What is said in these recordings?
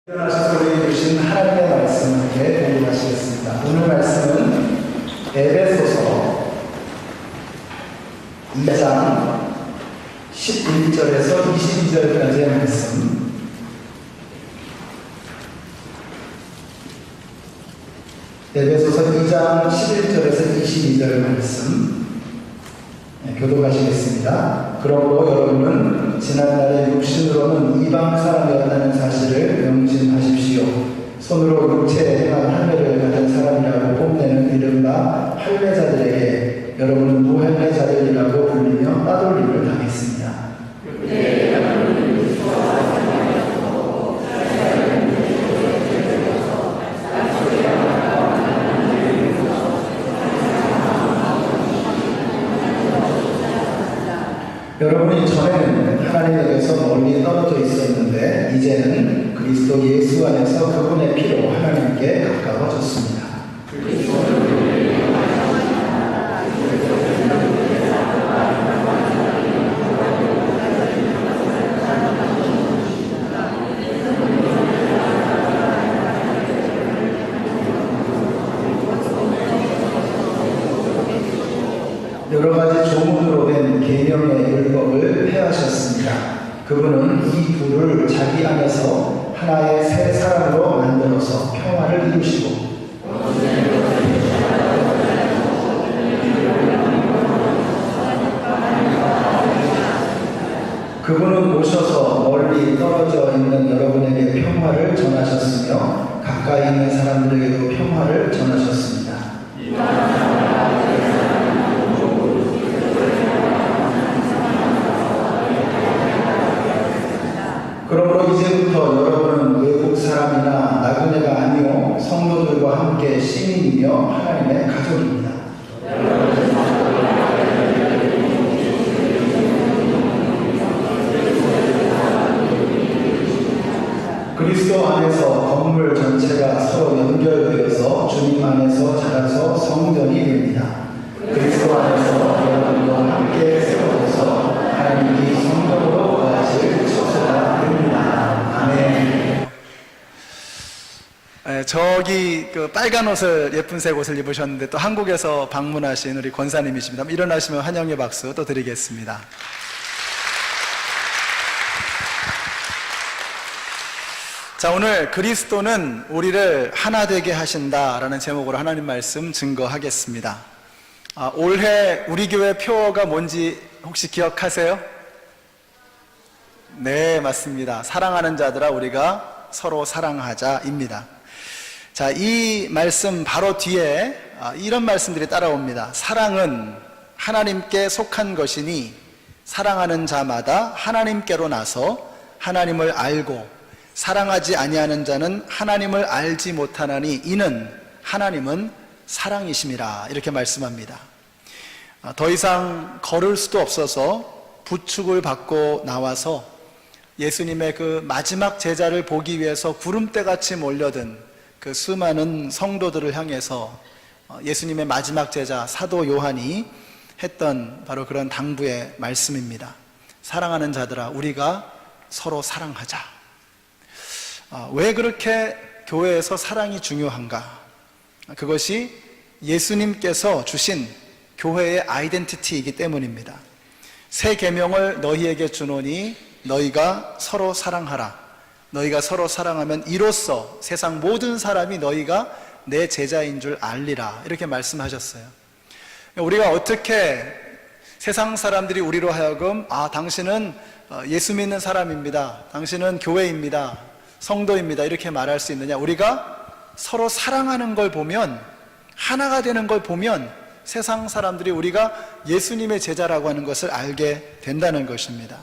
일어나셔서 우리에게 주신 하나님의 말씀을 함께 공부하시겠습니다. 오늘 말씀은 에베소서 2장 11절에서 22절까지의 말씀, 에베소서 2장 11절에서 22절 말씀 교독하시겠습니다. 그러므로 여러분은 지난날의 육신으로는 이방 사람이었다는 사실을 명심하십시오. 손으로 육체에 행한 할례를 받은 사람이라고 뽐내는 이른바 할례자들에게 여러분은 무할례자들이라고 불리며 따돌림을 당했습니다. 여러분이 전에는 하나님에게서 멀리 떨어져 있었는데 이제는 그리스도 예수 안에서 그분의 피로 하나님께 가까워졌습니다. 여러 가지 조문으로 된 계명의 율법을 폐하셨습니다. 그분은 이 둘을 자기 안에서 하나의 새 사람으로 만들어서 평화를 이루시고 그분은 오셔서 멀리 떨어져 있는 여러분에게 평화를 전하셨으며 가까이 있는 사람들에게도 평화를 전하셨습니다. 그러므로 이제부터 여러분은 외국 사람이나 나그네가 아니요 성도들과 함께 시민이며 하나님의 가족입니다. 그리스도 안에서 건물 전체가 서로 연결되어서 주님 안에서 자라서 성전이 됩니다. 그리스도 안에서 여러분과 함께 세워져서 하나님이 성전으로 거하실 처소가 됩니다. 아멘. 저기 그 빨간 옷을, 예쁜색 옷을 입으셨는데 또 한국에서 방문하신 우리 권사님이십니다. 일어나시면 환영의 박수 또 드리겠습니다. 자, 오늘 그리스도는 우리를 하나 되게 하신다라는 제목으로 하나님 말씀 증거하겠습니다. 올해 우리 교회 표어가 뭔지 혹시 기억하세요? 네, 맞습니다. 사랑하는 자들아 우리가 서로 사랑하자입니다. 자, 이 말씀 바로 뒤에 이런 말씀들이 따라옵니다. 사랑은 하나님께 속한 것이니 사랑하는 자마다 하나님께로 나서 하나님을 알고 사랑하지 아니하는 자는 하나님을 알지 못하나니 이는 하나님은 사랑이심이라, 이렇게 말씀합니다. 더 이상 걸을 수도 없어서 부축을 받고 나와서 예수님의 그 마지막 제자를 보기 위해서 구름대같이 몰려든 그 수많은 성도들을 향해서 예수님의 마지막 제자 사도 요한이 했던 바로 그런 당부의 말씀입니다. 사랑하는 자들아 우리가 서로 사랑하자. 왜 그렇게 교회에서 사랑이 중요한가? 그것이 예수님께서 주신 교회의 아이덴티티이기 때문입니다. 새 계명을 너희에게 주노니 너희가 서로 사랑하라. 너희가 서로 사랑하면 이로써 세상 모든 사람이 너희가 내 제자인 줄 알리라, 이렇게 말씀하셨어요. 우리가 어떻게 세상 사람들이 우리로 하여금 당신은 예수 믿는 사람입니다, 당신은 교회입니다, 성도입니다, 이렇게 말할 수 있느냐? 우리가 서로 사랑하는 걸 보면, 하나가 되는 걸 보면 세상 사람들이 우리가 예수님의 제자라고 하는 것을 알게 된다는 것입니다.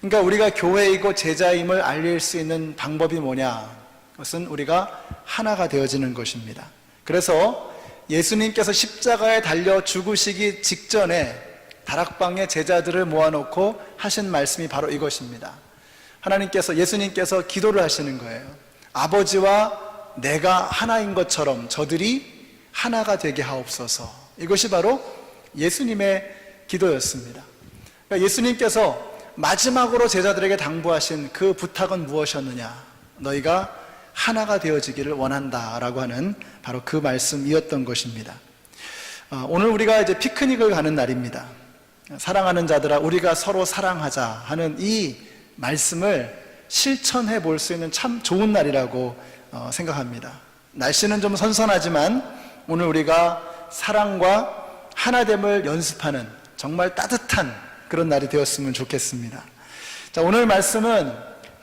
그러니까 우리가 교회이고 제자임을 알릴 수 있는 방법이 뭐냐? 그것은 우리가 하나가 되어지는 것입니다. 그래서 예수님께서 십자가에 달려 죽으시기 직전에 다락방에 제자들을 모아놓고 하신 말씀이 바로 이것입니다. 예수님께서 기도를 하시는 거예요. 아버지와 내가 하나인 것처럼 저들이 하나가 되게 하옵소서. 이것이 바로 예수님의 기도였습니다. 그러니까 예수님께서 마지막으로 제자들에게 당부하신 그 부탁은 무엇이었느냐? 너희가 하나가 되어지기를 원한다라고 하는 바로 그 말씀이었던 것입니다. 오늘 우리가 이제 피크닉을 가는 날입니다. 사랑하는 자들아 우리가 서로 사랑하자 하는 이 말씀을 실천해 볼 수 있는 참 좋은 날이라고 생각합니다. 날씨는 좀 선선하지만 오늘 우리가 사랑과 하나됨을 연습하는 정말 따뜻한 그런 날이 되었으면 좋겠습니다. 자, 오늘 말씀은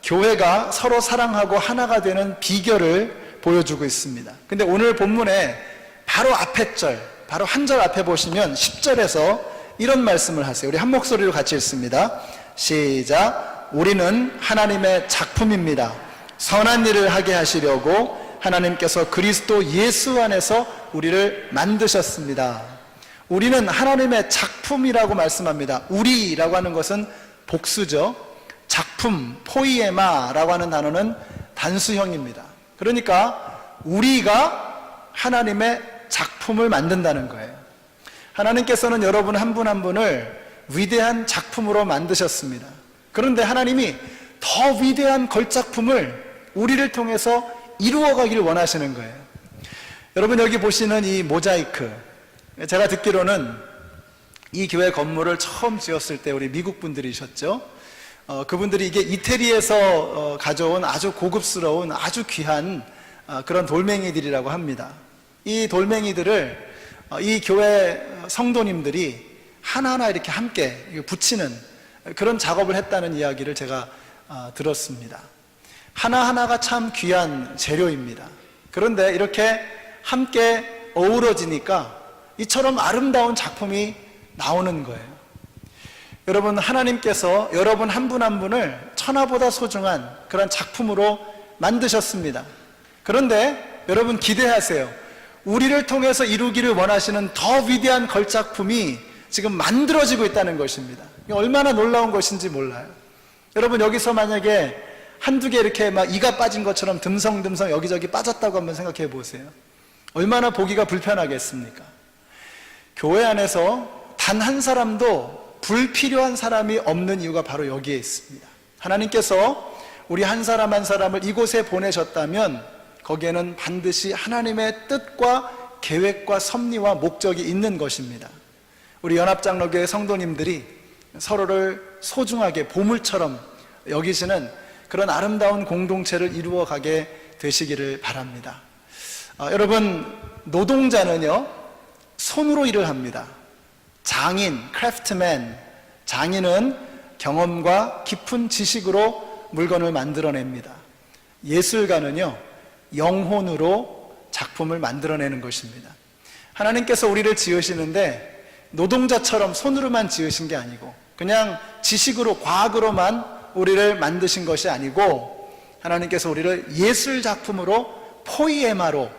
교회가 서로 사랑하고 하나가 되는 비결을 보여주고 있습니다. 근데 오늘 본문에 바로 앞에 절, 바로 한 절 앞에 보시면 10절에서 이런 말씀을 하세요. 우리 한 목소리로 같이 읽습니다. 시작. 우리는 하나님의 작품입니다. 선한 일을 하게 하시려고 하나님께서 그리스도 예수 안에서 우리를 만드셨습니다. 우리는 하나님의 작품이라고 말씀합니다. 우리라고 하는 것은 복수죠. 작품, 포이에마라고 하는 단어는 단수형입니다. 그러니까 우리가 하나님의 작품을 만든다는 거예요. 하나님께서는 여러분 한 분 한 분을 위대한 작품으로 만드셨습니다. 그런데 하나님이 더 위대한 걸작품을 우리를 통해서 이루어가기를 원하시는 거예요. 여러분 여기 보시는 이 모자이크, 제가 듣기로는 이 교회 건물을 처음 지었을 때 우리 미국 분들이셨죠. 그분들이 이게 이태리에서 가져온 아주 고급스러운 아주 귀한 그런 돌멩이들이라고 합니다. 이 돌멩이들을 이 교회 성도님들이 하나하나 이렇게 함께 붙이는 그런 작업을 했다는 이야기를 제가 들었습니다. 하나하나가 참 귀한 재료입니다. 그런데 이렇게 함께 어우러지니까 이처럼 아름다운 작품이 나오는 거예요. 여러분, 하나님께서 여러분 한 분 한 분을 천하보다 소중한 그런 작품으로 만드셨습니다. 그런데 여러분 기대하세요. 우리를 통해서 이루기를 원하시는 더 위대한 걸작품이 지금 만들어지고 있다는 것입니다. 얼마나 놀라운 것인지 몰라요. 여러분 여기서 만약에 한두 개 이렇게 막 이가 빠진 것처럼 듬성듬성 여기저기 빠졌다고 한번 생각해 보세요. 얼마나 보기가 불편하겠습니까? 교회 안에서 단 한 사람도 불필요한 사람이 없는 이유가 바로 여기에 있습니다. 하나님께서 우리 한 사람 한 사람을 이곳에 보내셨다면 거기에는 반드시 하나님의 뜻과 계획과 섭리와 목적이 있는 것입니다. 우리 연합장로교회 성도님들이 서로를 소중하게 보물처럼 여기시는 그런 아름다운 공동체를 이루어가게 되시기를 바랍니다. 여러분, 노동자는요 손으로 일을 합니다. 장인, 크래프트맨, 장인은 경험과 깊은 지식으로 물건을 만들어냅니다. 예술가는요 영혼으로 작품을 만들어내는 것입니다. 하나님께서 우리를 지으시는데 노동자처럼 손으로만 지으신 게 아니고 그냥 지식으로, 과학으로만 우리를 만드신 것이 아니고 하나님께서 우리를 예술작품으로, 포이에마로,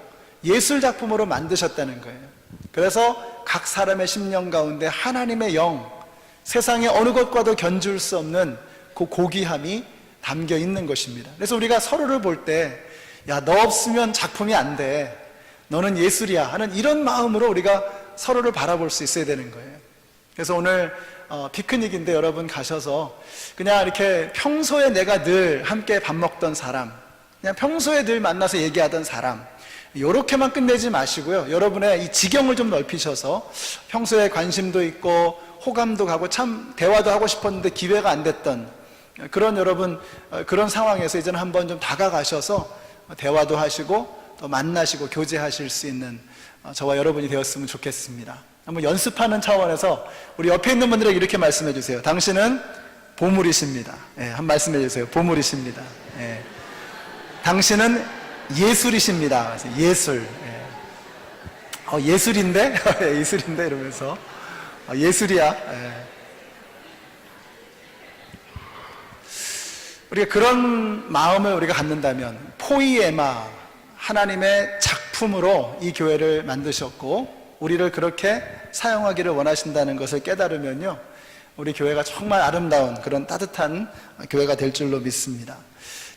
예술작품으로 만드셨다는 거예요. 그래서 각 사람의 심령 가운데 하나님의 영, 세상의 어느 것과도 견줄 수 없는 그 고귀함이 담겨 있는 것입니다. 그래서 우리가 서로를 볼 때 야, 너 없으면 작품이 안 돼, 너는 예술이야 하는 이런 마음으로 우리가 서로를 바라볼 수 있어야 되는 거예요. 그래서 오늘 피크닉인데 여러분 가셔서 그냥 이렇게 평소에 내가 늘 함께 밥 먹던 사람, 그냥 평소에 늘 만나서 얘기하던 사람, 이렇게만 끝내지 마시고요. 여러분의 이 지경을 좀 넓히셔서 평소에 관심도 있고 호감도 가고 참 대화도 하고 싶었는데 기회가 안 됐던 그런 여러분, 그런 상황에서 이제는 한번 좀 다가가셔서 대화도 하시고 또 만나시고 교제하실 수 있는 저와 여러분이 되었으면 좋겠습니다. 한번 연습하는 차원에서 우리 옆에 있는 분들에게 이렇게 말씀해 주세요. 당신은 보물이십니다. 한 말씀해 주세요. 보물이십니다. 당신은 예술이십니다. 예술. 예술인데? 예술인데? 이러면서 예술이야. 우리가 그런 마음을 우리가 갖는다면 포이에마, 하나님의 작품으로 이 교회를 만드셨고 우리를 그렇게 사용하기를 원하신다는 것을 깨달으면요 우리 교회가 정말 아름다운 그런 따뜻한 교회가 될 줄로 믿습니다.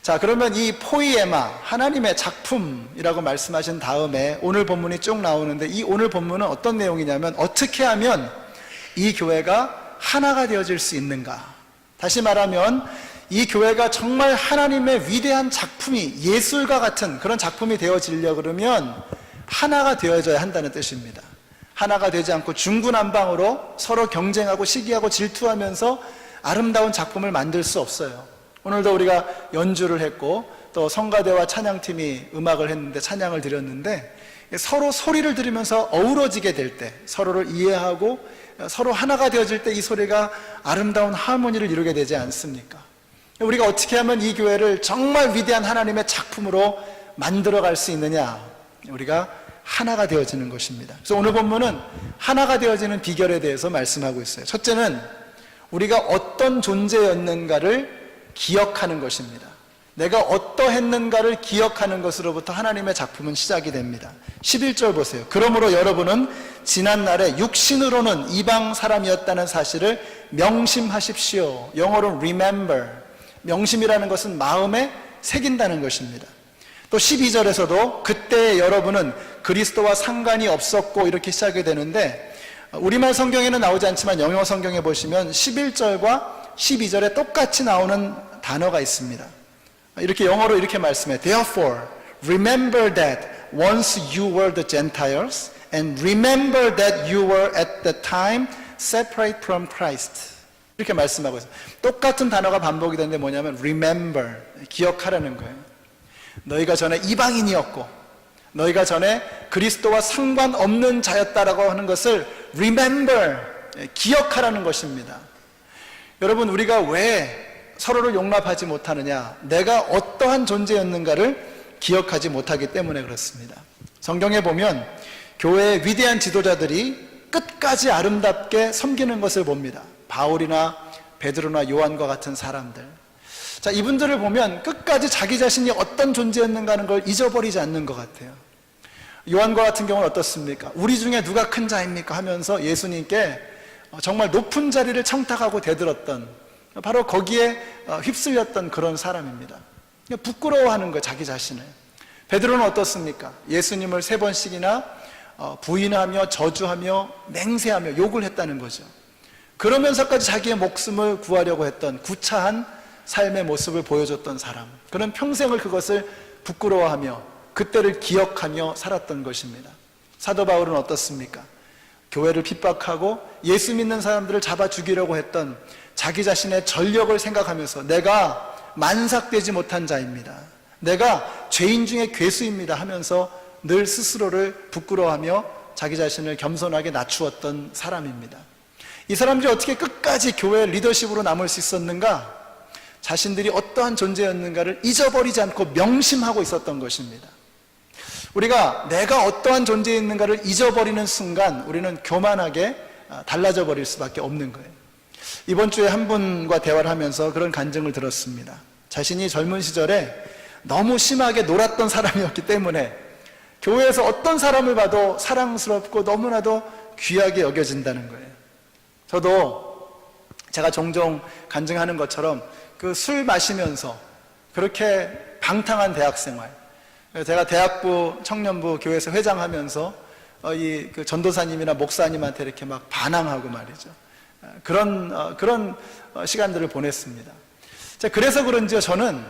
자, 그러면 이 포이에마, 하나님의 작품이라고 말씀하신 다음에 오늘 본문이 쭉 나오는데 이 오늘 본문은 어떤 내용이냐면 어떻게 하면 이 교회가 하나가 되어질 수 있는가? 다시 말하면 이 교회가 정말 하나님의 위대한 작품이, 예술가 같은 그런 작품이 되어지려고 그러면 하나가 되어져야 한다는 뜻입니다. 하나가 되지 않고 중구난방으로 서로 경쟁하고 시기하고 질투하면서 아름다운 작품을 만들 수 없어요. 오늘도 우리가 연주를 했고 또 성가대와 찬양팀이 음악을 했는데, 찬양을 드렸는데, 서로 소리를 들으면서 어우러지게 될 때, 서로를 이해하고 서로 하나가 되어질 때 이 소리가 아름다운 하모니를 이루게 되지 않습니까? 우리가 어떻게 하면 이 교회를 정말 위대한 하나님의 작품으로 만들어갈 수 있느냐? 우리가 하나가 되어지는 것입니다. 그래서 오늘 본문은 하나가 되어지는 비결에 대해서 말씀하고 있어요. 첫째는 우리가 어떤 존재였는가를 기억하는 것입니다. 내가 어떠했는가를 기억하는 것으로부터 하나님의 작품은 시작이 됩니다. 11절 보세요. 그러므로 여러분은 지난날에 육신으로는 이방 사람이었다는 사실을 명심하십시오. 영어로 remember. 명심이라는 것은 마음에 새긴다는 것입니다. 또 12절에서도 그때 여러분은 그리스도와 상관이 없었고, 이렇게 시작이 되는데, 우리말 성경에는 나오지 않지만 영어 성경에 보시면 11절과 12절에 똑같이 나오는 단어가 있습니다. 이렇게 영어로 이렇게 말씀해요. Therefore, remember that once you were the Gentiles, and remember that you were at the time separate from Christ. 이렇게 말씀하고 있어요. 똑같은 단어가 반복이 되는데 뭐냐면 remember, 기억하라는 거예요. 너희가 전에 이방인이었고 너희가 전에 그리스도와 상관없는 자였다라고 하는 것을 remember, 기억하라는 것입니다. 여러분, 우리가 왜 서로를 용납하지 못하느냐? 내가 어떠한 존재였는가를 기억하지 못하기 때문에 그렇습니다. 성경에 보면 교회의 위대한 지도자들이 끝까지 아름답게 섬기는 것을 봅니다. 바울이나 베드로나 요한과 같은 사람들. 자, 이분들을 보면 끝까지 자기 자신이 어떤 존재였는가 하는 걸 잊어버리지 않는 것 같아요. 요한과 같은 경우는 어떻습니까? 우리 중에 누가 큰 자입니까? 하면서 예수님께 정말 높은 자리를 청탁하고 대들었던, 바로 거기에 휩쓸렸던 그런 사람입니다. 부끄러워하는 거예요, 자기 자신을. 베드로는 어떻습니까? 예수님을 3번씩이나 부인하며 저주하며 맹세하며 욕을 했다는 거죠. 그러면서까지 자기의 목숨을 구하려고 했던 구차한 삶의 모습을 보여줬던 사람, 그는 평생을 그것을 부끄러워하며 그때를 기억하며 살았던 것입니다. 사도 바울은 어떻습니까? 교회를 핍박하고 예수 믿는 사람들을 잡아 죽이려고 했던 자기 자신의 전력을 생각하면서 내가 만삭되지 못한 자입니다, 내가 죄인 중에 괴수입니다 하면서 늘 스스로를 부끄러워하며 자기 자신을 겸손하게 낮추었던 사람입니다. 이 사람들이 어떻게 끝까지 교회의 리더십으로 남을 수 있었는가? 자신들이 어떠한 존재였는가를 잊어버리지 않고 명심하고 있었던 것입니다. 우리가 내가 어떠한 존재였는가를 잊어버리는 순간 우리는 교만하게 달라져 버릴 수밖에 없는 거예요. 이번 주에 한 분과 대화를 하면서 그런 간증을 들었습니다. 자신이 젊은 시절에 너무 심하게 놀았던 사람이었기 때문에 교회에서 어떤 사람을 봐도 사랑스럽고 너무나도 귀하게 여겨진다는 거예요. 저도 제가 종종 간증하는 것처럼 그 술 마시면서 그렇게 방탕한 대학생활, 제가 대학부 청년부 교회에서 회장하면서 그 전도사님이나 목사님한테 이렇게 막 반항하고 말이죠. 그런 시간들을 보냈습니다. 그래서 그런지 저는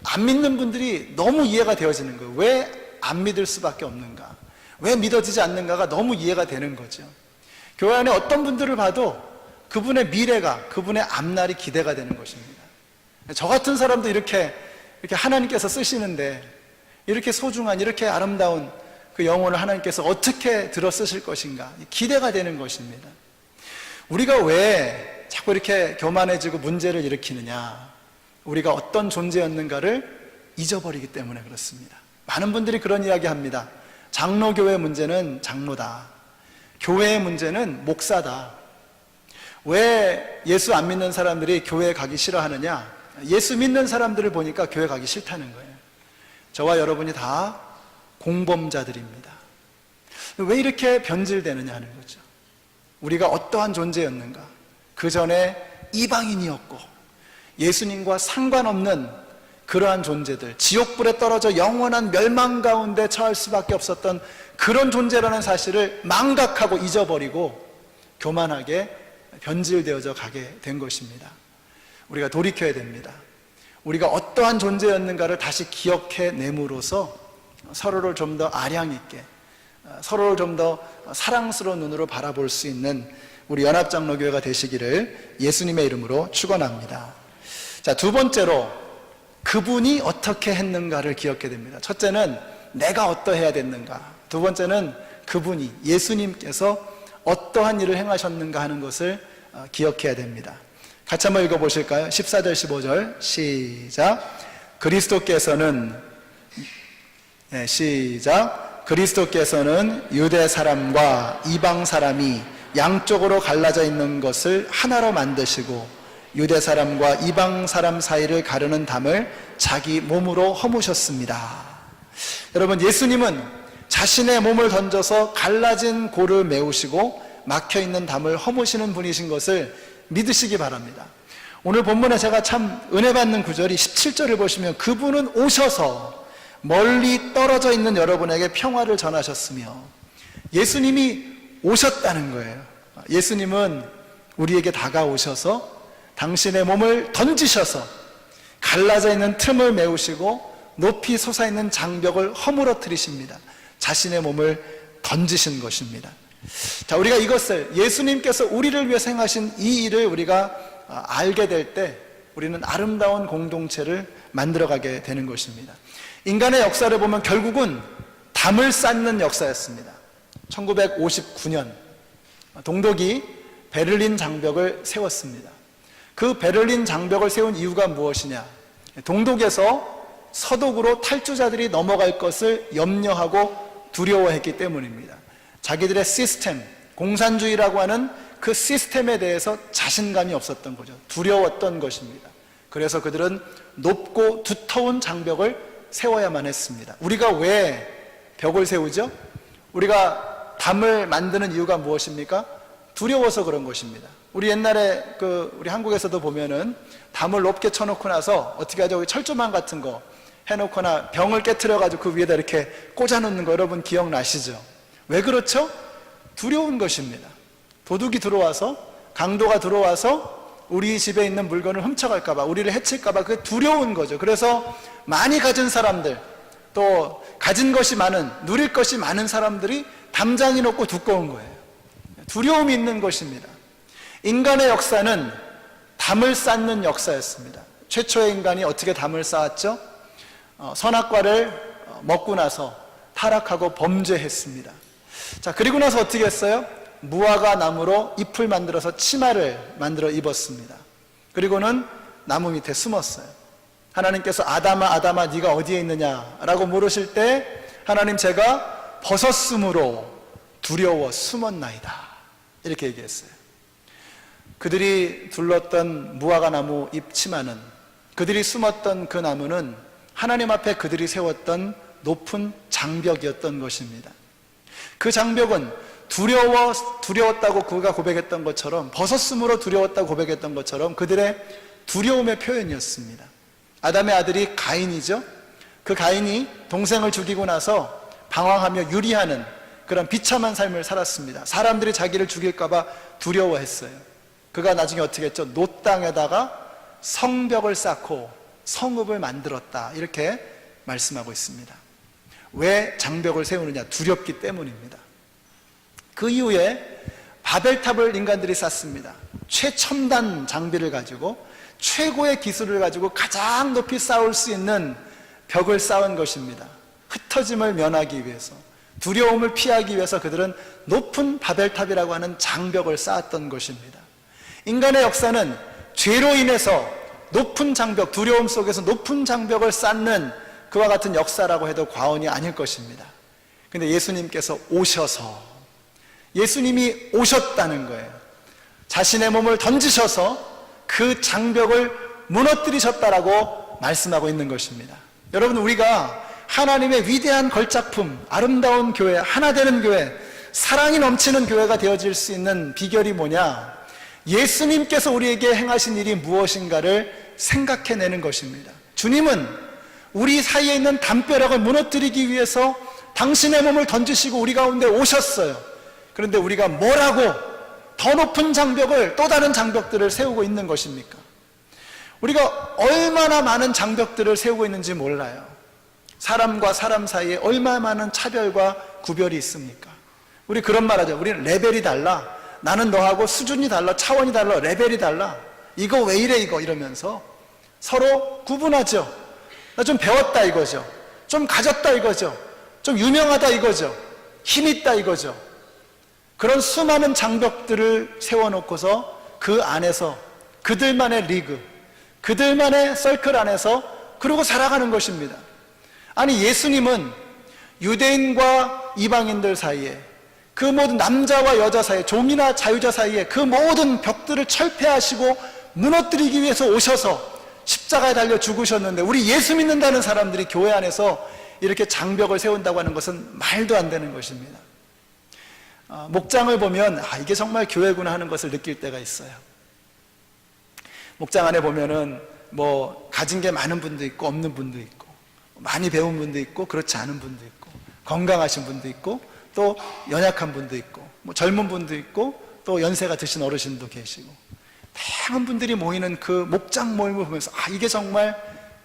안 믿는 분들이 너무 이해가 되어지는 거예요. 왜 안 믿을 수밖에 없는가? 왜 믿어지지 않는가가 너무 이해가 되는 거죠. 교회 안에 어떤 분들을 봐도 그분의 미래가, 그분의 앞날이 기대가 되는 것입니다. 저 같은 사람도 이렇게 하나님께서 쓰시는데, 이렇게 소중한, 이렇게 아름다운 그 영혼을 하나님께서 어떻게 들어 쓰실 것인가, 기대가 되는 것입니다. 우리가 왜 자꾸 이렇게 교만해지고 문제를 일으키느냐? 우리가 어떤 존재였는가를 잊어버리기 때문에 그렇습니다. 많은 분들이 그런 이야기 합니다. 장로교회 문제는 장로다, 교회의 문제는 목사다. 왜 예수 안 믿는 사람들이 교회에 가기 싫어하느냐? 예수 믿는 사람들을 보니까 교회 가기 싫다는 거예요. 저와 여러분이 다 공범자들입니다. 왜 이렇게 변질되느냐 하는 거죠. 우리가 어떠한 존재였는가? 그 전에 이방인이었고 예수님과 상관없는 그러한 존재들, 지옥불에 떨어져 영원한 멸망 가운데 처할 수밖에 없었던 그런 존재라는 사실을 망각하고 잊어버리고 교만하게 변질되어져 가게 된 것입니다. 우리가 돌이켜야 됩니다. 우리가 어떠한 존재였는가를 다시 기억해냄으로써 서로를 좀 더 아량 있게, 서로를 좀 더 사랑스러운 눈으로 바라볼 수 있는 우리 연합장로교회가 되시기를 예수님의 이름으로 축원합니다. 자, 두 번째로 그분이 어떻게 했는가를 기억해야 됩니다. 첫째는 내가 어떠해야 됐는가, 두 번째는 그분이, 예수님께서 어떠한 일을 행하셨는가 하는 것을 기억해야 됩니다. 같이 한번 읽어보실까요? 14절 15절 시작. 그리스도께서는 유대 사람과 이방 사람이 양쪽으로 갈라져 있는 것을 하나로 만드시고 유대 사람과 이방 사람 사이를 가르는 담을 자기 몸으로 허무셨습니다. 여러분, 예수님은 자신의 몸을 던져서 갈라진 골을 메우시고 막혀있는 담을 허무시는 분이신 것을 믿으시기 바랍니다. 오늘 본문에 제가 참 은혜 받는 구절이 17절을 보시면 그분은 오셔서 멀리 떨어져 있는 여러분에게 평화를 전하셨으며, 예수님이 오셨다는 거예요. 예수님은 우리에게 다가오셔서 당신의 몸을 던지셔서 갈라져 있는 틈을 메우시고 높이 솟아있는 장벽을 허물어뜨리십니다. 자신의 몸을 던지신 것입니다. 자, 우리가 이것을, 예수님께서 우리를 위해서 행하신 이 일을 우리가 알게 될 때 우리는 아름다운 공동체를 만들어가게 되는 것입니다. 인간의 역사를 보면 결국은 담을 쌓는 역사였습니다. 1959년 동독이 베를린 장벽을 세웠습니다. 그 베를린 장벽을 세운 이유가 무엇이냐? 동독에서 서독으로 탈주자들이 넘어갈 것을 염려하고 두려워했기 때문입니다. 자기들의 시스템, 공산주의라고 하는 그 시스템에 대해서 자신감이 없었던 거죠. 두려웠던 것입니다. 그래서 그들은 높고 두터운 장벽을 세워야만 했습니다. 우리가 왜 벽을 세우죠? 우리가 담을 만드는 이유가 무엇입니까? 두려워서 그런 것입니다. 우리 옛날에 우리 한국에서도 보면은 담을 높게 쳐놓고 나서 어떻게 하죠? 철조망 같은 거 해놓거나 병을 깨트려가지고 그 위에다 이렇게 꽂아놓는 거 여러분 기억나시죠? 왜 그렇죠? 두려운 것입니다. 도둑이 들어와서, 강도가 들어와서 우리 집에 있는 물건을 훔쳐갈까봐, 우리를 해칠까봐, 그게 두려운 거죠. 그래서 많이 가진 사람들, 또 가진 것이 많은, 누릴 것이 많은 사람들이 담장이 높고 두꺼운 거예요. 두려움이 있는 것입니다. 인간의 역사는 담을 쌓는 역사였습니다. 최초의 인간이 어떻게 담을 쌓았죠? 선악과를 먹고 나서 타락하고 범죄했습니다. 자, 그리고 나서 어떻게 했어요? 무화과 나무로 잎을 만들어서 치마를 만들어 입었습니다. 그리고는 나무 밑에 숨었어요. 하나님께서 아담아 아담아 네가 어디에 있느냐라고 물으실 때 하나님, 제가 벗었으므로 두려워 숨었나이다, 이렇게 얘기했어요. 그들이 둘렀던 무화과 나무 잎 치마는, 그들이 숨었던 그 나무는 하나님 앞에 그들이 세웠던 높은 장벽이었던 것입니다. 그 장벽은 두려웠다고 그가 고백했던 것처럼, 벗었으므로 두려웠다고 고백했던 것처럼 그들의 두려움의 표현이었습니다. 아담의 아들이 가인이죠. 그 가인이 동생을 죽이고 나서 방황하며 유리하는 그런 비참한 삶을 살았습니다. 사람들이 자기를 죽일까봐 두려워했어요. 그가 나중에 어떻게 했죠? 노 땅에다가 성벽을 쌓고 성읍을 만들었다, 이렇게 말씀하고 있습니다. 왜 장벽을 세우느냐? 두렵기 때문입니다. 그 이후에 바벨탑을 인간들이 쌓습니다. 최첨단 장비를 가지고, 최고의 기술을 가지고 가장 높이 쌓을 수 있는 벽을 쌓은 것입니다. 흩어짐을 면하기 위해서, 두려움을 피하기 위해서 그들은 높은 바벨탑이라고 하는 장벽을 쌓았던 것입니다. 인간의 역사는 죄로 인해서 높은 장벽, 두려움 속에서 높은 장벽을 쌓는 그와 같은 역사라고 해도 과언이 아닐 것입니다. 근데 예수님께서 오셔서, 예수님이 오셨다는 거예요. 자신의 몸을 던지셔서 그 장벽을 무너뜨리셨다라고 말씀하고 있는 것입니다. 여러분, 우리가 하나님의 위대한 걸작품, 아름다운 교회, 하나 되는 교회, 사랑이 넘치는 교회가 되어질 수 있는 비결이 뭐냐? 예수님께서 우리에게 행하신 일이 무엇인가를 생각해내는 것입니다. 주님은 우리 사이에 있는 담벼락을 무너뜨리기 위해서 당신의 몸을 던지시고 우리 가운데 오셨어요. 그런데 우리가 뭐라고 더 높은 장벽을, 또 다른 장벽들을 세우고 있는 것입니까? 우리가 얼마나 많은 장벽들을 세우고 있는지 몰라요. 사람과 사람 사이에 얼마나 많은 차별과 구별이 있습니까? 우리 그런 말 하죠. 우리는 레벨이 달라. 나는 너하고 수준이 달라. 차원이 달라. 레벨이 달라. 이거 왜 이래 이거 이러면서 서로 구분하죠. 나 좀 배웠다 이거죠. 좀 가졌다 이거죠. 좀 유명하다 이거죠. 힘 있다 이거죠. 그런 수많은 장벽들을 세워놓고서 그 안에서 그들만의 리그, 그들만의 서클 안에서 그러고 살아가는 것입니다. 아니, 예수님은 유대인과 이방인들 사이에, 그 모든 남자와 여자 사이에, 종이나 자유자 사이에 그 모든 벽들을 철폐하시고 무너뜨리기 위해서 오셔서 십자가에 달려 죽으셨는데, 우리 예수 믿는다는 사람들이 교회 안에서 이렇게 장벽을 세운다고 하는 것은 말도 안 되는 것입니다. 목장을 보면 이게 정말 교회구나 하는 것을 느낄 때가 있어요. 목장 안에 보면은 뭐 가진 게 많은 분도 있고 없는 분도 있고, 많이 배운 분도 있고 그렇지 않은 분도 있고, 건강하신 분도 있고 또 연약한 분도 있고, 뭐 젊은 분도 있고 또 연세가 드신 어르신도 계시고, 다양한 분들이 모이는 그 목장 모임을 보면서 이게 정말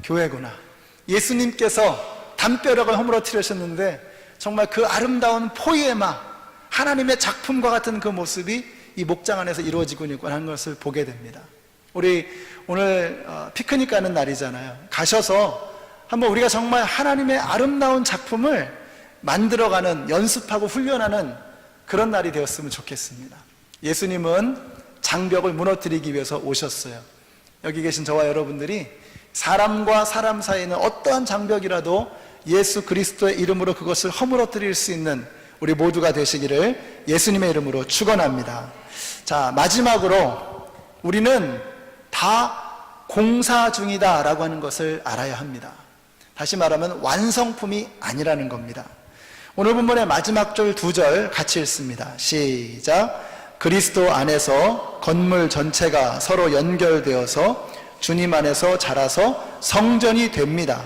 교회구나. 예수님께서 담벼락을 허물어뜨리셨는데 정말 그 아름다운 포이에마, 하나님의 작품과 같은 그 모습이 이 목장 안에서 이루어지고 있는 것을 보게 됩니다. 우리 오늘 피크닉 가는 날이잖아요. 가셔서 한번 우리가 정말 하나님의 아름다운 작품을 만들어가는, 연습하고 훈련하는 그런 날이 되었으면 좋겠습니다. 예수님은 장벽을 무너뜨리기 위해서 오셨어요. 여기 계신 저와 여러분들이 사람과 사람 사이에는 어떠한 장벽이라도 예수 그리스도의 이름으로 그것을 허물어뜨릴 수 있는 우리 모두가 되시기를 예수님의 이름으로 축원합니다. 자, 마지막으로 우리는 다 공사 중이다 라고 하는 것을 알아야 합니다. 다시 말하면 완성품이 아니라는 겁니다. 오늘 본문의 마지막 절 2절 같이 읽습니다. 시작. 그리스도 안에서 건물 전체가 서로 연결되어서 주님 안에서 자라서 성전이 됩니다.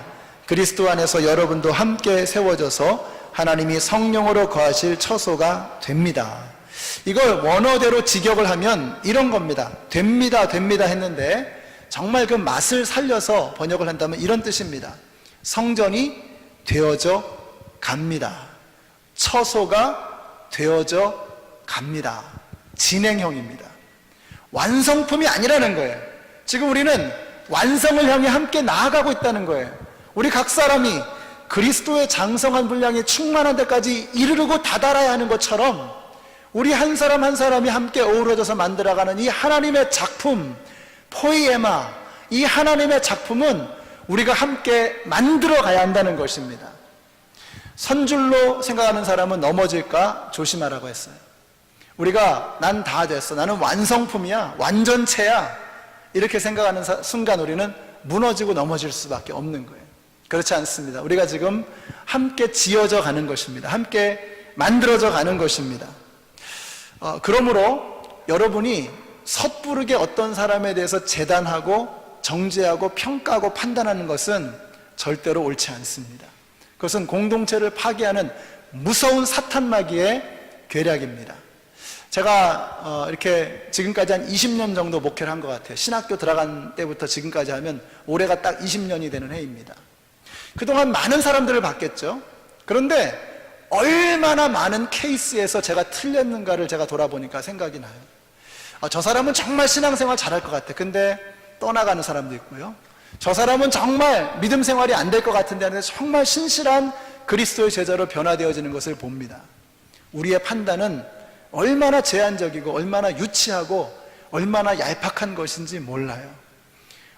그리스도 안에서 여러분도 함께 세워져서 하나님이 성령으로 거하실 처소가 됩니다. 이걸 원어대로 직역을 하면 이런 겁니다. 됩니다, 됩니다 했는데 정말 그 맛을 살려서 번역을 한다면 이런 뜻입니다. 성전이 되어져 갑니다. 처소가 되어져 갑니다. 진행형입니다. 완성품이 아니라는 거예요. 지금 우리는 완성을 향해 함께 나아가고 있다는 거예요. 우리 각 사람이 그리스도의 장성한 분량이 충만한 데까지 이르르고 다다라야 하는 것처럼 우리 한 사람 한 사람이 함께 어우러져서 만들어가는 이 하나님의 작품, 포이에마, 이 하나님의 작품은 우리가 함께 만들어 가야 한다는 것입니다. 선줄로 생각하는 사람은 넘어질까 조심하라고 했어요. 우리가 난 다 됐어, 나는 완성품이야, 완전체야, 이렇게 생각하는 순간 우리는 무너지고 넘어질 수밖에 없는 거예요. 그렇지 않습니다. 우리가 지금 함께 지어져 가는 것입니다. 함께 만들어져 가는 것입니다. 그러므로 여러분이 섣부르게 어떤 사람에 대해서 재단하고 정죄하고 평가하고 판단하는 것은 절대로 옳지 않습니다. 그것은 공동체를 파괴하는 무서운 사탄마귀의 괴략입니다. 제가 이렇게 지금까지 한 20년 정도 목회를 한 것 같아요. 신학교 들어간 때부터 지금까지 하면 올해가 딱 20년이 되는 해입니다. 그동안 많은 사람들을 봤겠죠. 그런데 얼마나 많은 케이스에서 제가 틀렸는가를 제가 돌아보니까 생각이 나요. 저 사람은 정말 신앙생활 잘할 것 같아. 근데 떠나가는 사람도 있고요. 저 사람은 정말 믿음 생활이 안 될 것 같은데 하는데 정말 신실한 그리스도의 제자로 변화되어지는 것을 봅니다. 우리의 판단은 얼마나 제한적이고 얼마나 유치하고 얼마나 얄팍한 것인지 몰라요.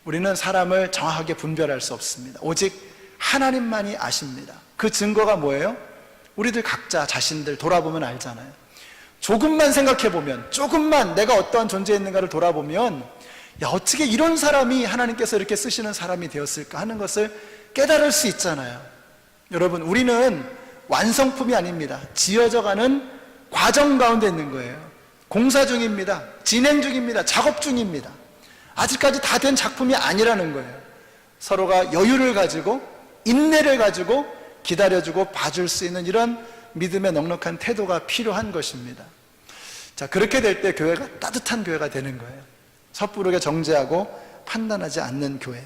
우리는 사람을 정확하게 분별할 수 없습니다. 오직 하나님만이 아십니다. 그 증거가 뭐예요? 우리들 각자 자신들 돌아보면 알잖아요. 조금만 생각해보면, 조금만 내가 어떠한 존재였는가를 돌아보면, 야, 어떻게 이런 사람이 하나님께서 이렇게 쓰시는 사람이 되었을까 하는 것을 깨달을 수 있잖아요. 여러분, 우리는 완성품이 아닙니다. 지어져가는 과정 가운데 있는 거예요. 공사 중입니다. 진행 중입니다. 작업 중입니다. 아직까지 다 된 작품이 아니라는 거예요. 서로가 여유를 가지고 인내를 가지고 기다려주고 봐줄 수 있는 이런 믿음의 넉넉한 태도가 필요한 것입니다. 자, 그렇게 될 때 교회가 따뜻한 교회가 되는 거예요. 섣부르게 정죄하고 판단하지 않는 교회,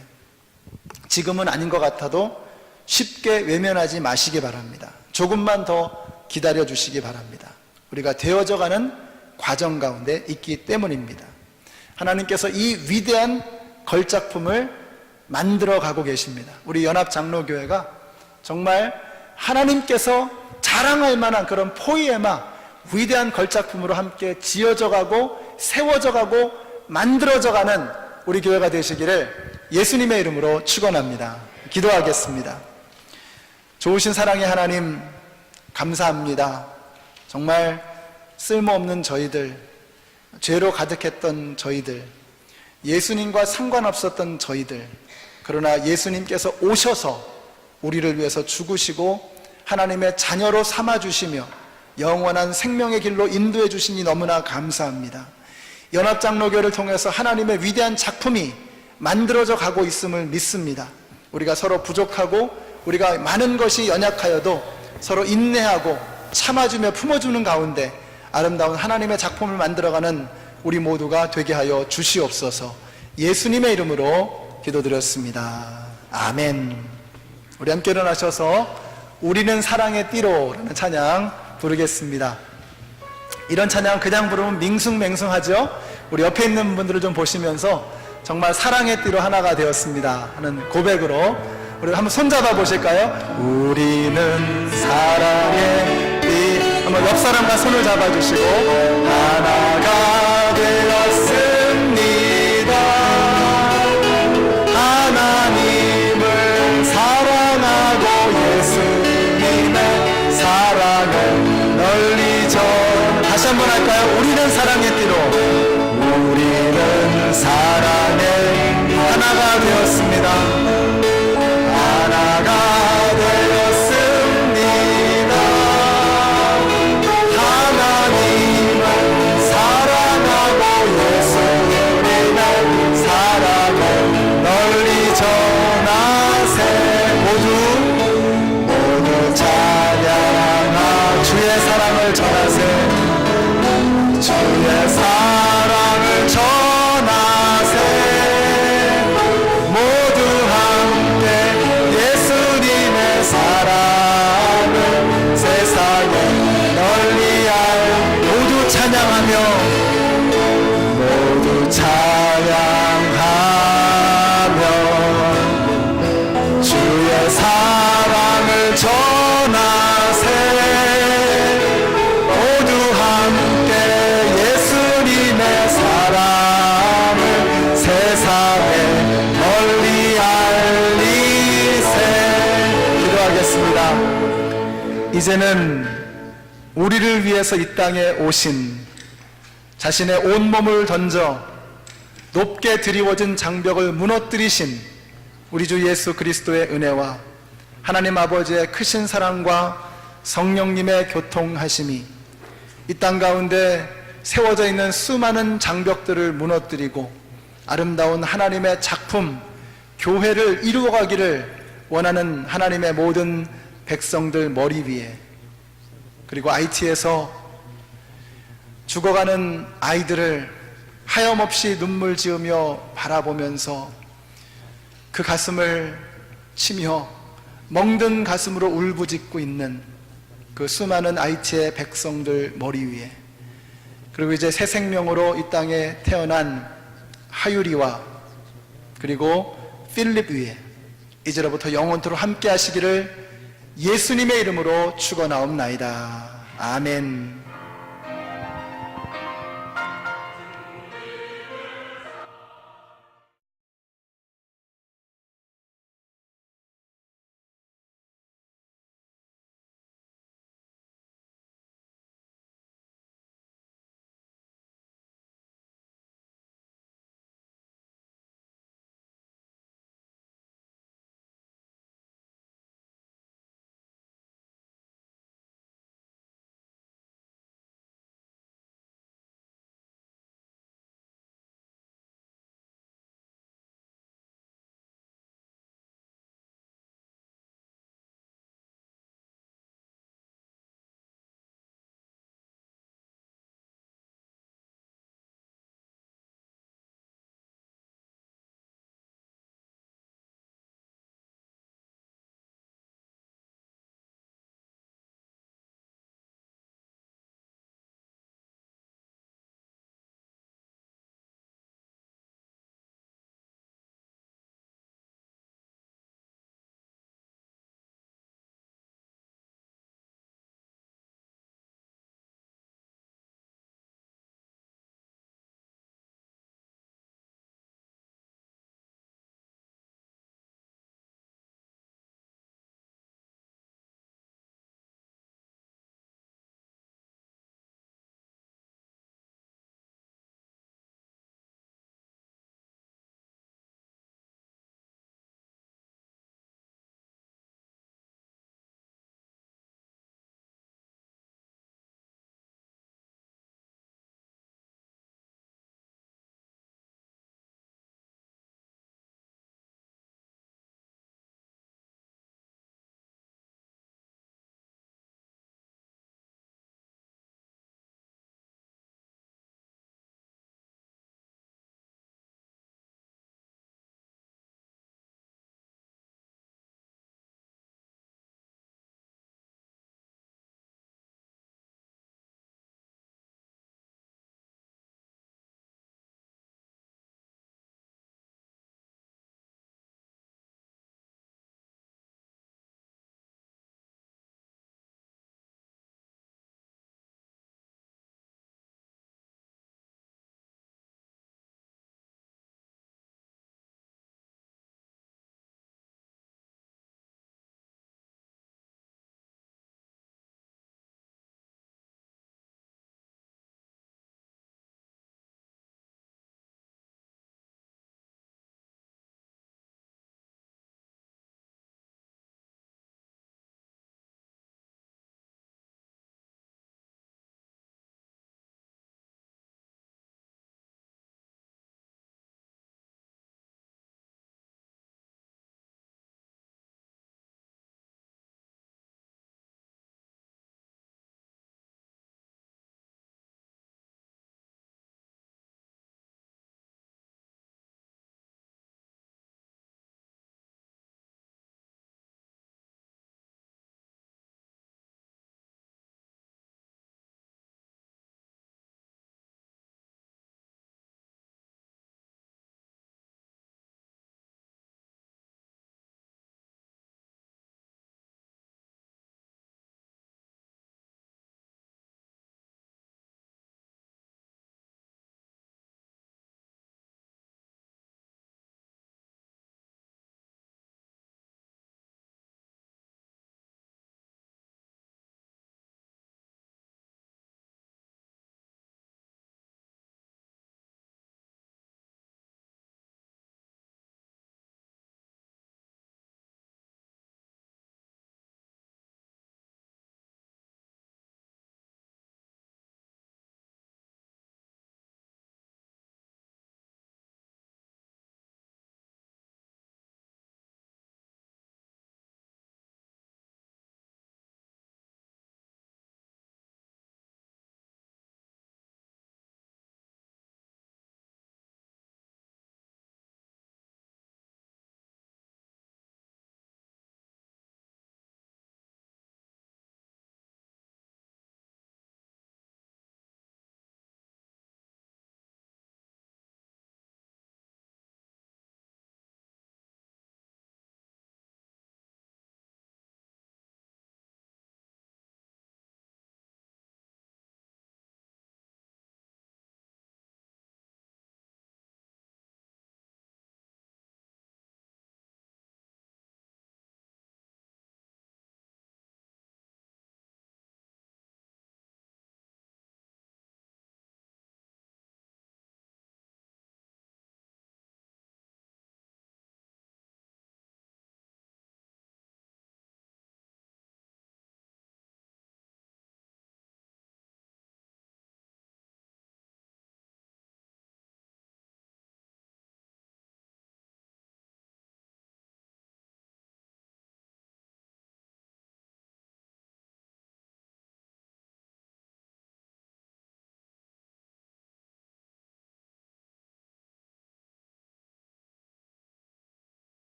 지금은 아닌 것 같아도 쉽게 외면하지 마시기 바랍니다. 조금만 더 기다려 주시기 바랍니다. 우리가 되어져가는 과정 가운데 있기 때문입니다. 하나님께서 이 위대한 걸작품을 만들어 가고 계십니다. 우리 연합장로교회가 정말 하나님께서 자랑할 만한 그런 포이에마 위대한 걸작품으로 함께 지어져 가고 세워져 가고 만들어져 가는 우리 교회가 되시기를 예수님의 이름으로 축원합니다. 기도하겠습니다. 좋으신 사랑의 하나님, 감사합니다. 정말 쓸모없는 저희들, 죄로 가득했던 저희들, 예수님과 상관없었던 저희들, 그러나 예수님께서 오셔서 우리를 위해서 죽으시고 하나님의 자녀로 삼아주시며 영원한 생명의 길로 인도해 주시니 너무나 감사합니다. 연합장로교를 통해서 하나님의 위대한 작품이 만들어져 가고 있음을 믿습니다. 우리가 서로 부족하고 우리가 많은 것이 연약하여도 서로 인내하고 참아주며 품어주는 가운데 아름다운 하나님의 작품을 만들어가는 우리 모두가 되게 하여 주시옵소서. 예수님의 이름으로 기도드렸습니다. 아멘. 우리 함께 일어나셔서 우리는 사랑의 띠로라는 찬양 부르겠습니다. 이런 찬양 그냥 부르면 밍숭맹숭하죠? 우리 옆에 있는 분들을 좀 보시면서 정말 사랑의 띠로 하나가 되었습니다 하는 고백으로 우리 한번 손잡아 보실까요? 우리는 사랑의 띠. 한번 옆 사람과 손을 잡아주시고 하나가 되었습니다. 하나님을 사랑하고 예수님의 사랑을 널리 전. 다시 한번 할까요? 우리는 사랑의 띠로. 우리는 사랑의 하나가 되었습니다. 하나가 되었습니다. 하나님을 사랑하고 예수님의 사랑을 널리 전하세. 모두 찬양하 주의 사랑을 전하세. 주의 사랑을 전하세. 모두 함께 예수님의 사랑을 세상에 널리 모두 찬양하며 모두 찬양하며 주의 사랑을 전하세. 모두 함께 예수님의 사랑을 세상에 널리 알리세. 기도하겠습니다. 이제는 우리를 위해서 이 땅에 오신, 자신의 온몸을 던져 높게 드리워진 장벽을 무너뜨리신 우리 주 예수 그리스도의 은혜와 하나님 아버지의 크신 사랑과 성령님의 교통하심이 이 땅 가운데 세워져 있는 수많은 장벽들을 무너뜨리고 아름다운 하나님의 작품, 교회를 이루어가기를 원하는 하나님의 모든 백성들 머리 위에, 그리고 IT에서 죽어가는 아이들을 하염없이 눈물 지으며 바라보면서 그 가슴을 치며 멍든 가슴으로 울부짖고 있는 그 수많은 IT의 백성들 머리 위에, 그리고 이제 새 생명으로 이 땅에 태어난 하유리와 그리고 필립 위에 이제로부터 영원토록 함께 하시기를 예수님의 이름으로 축원하옵나이다. 아멘.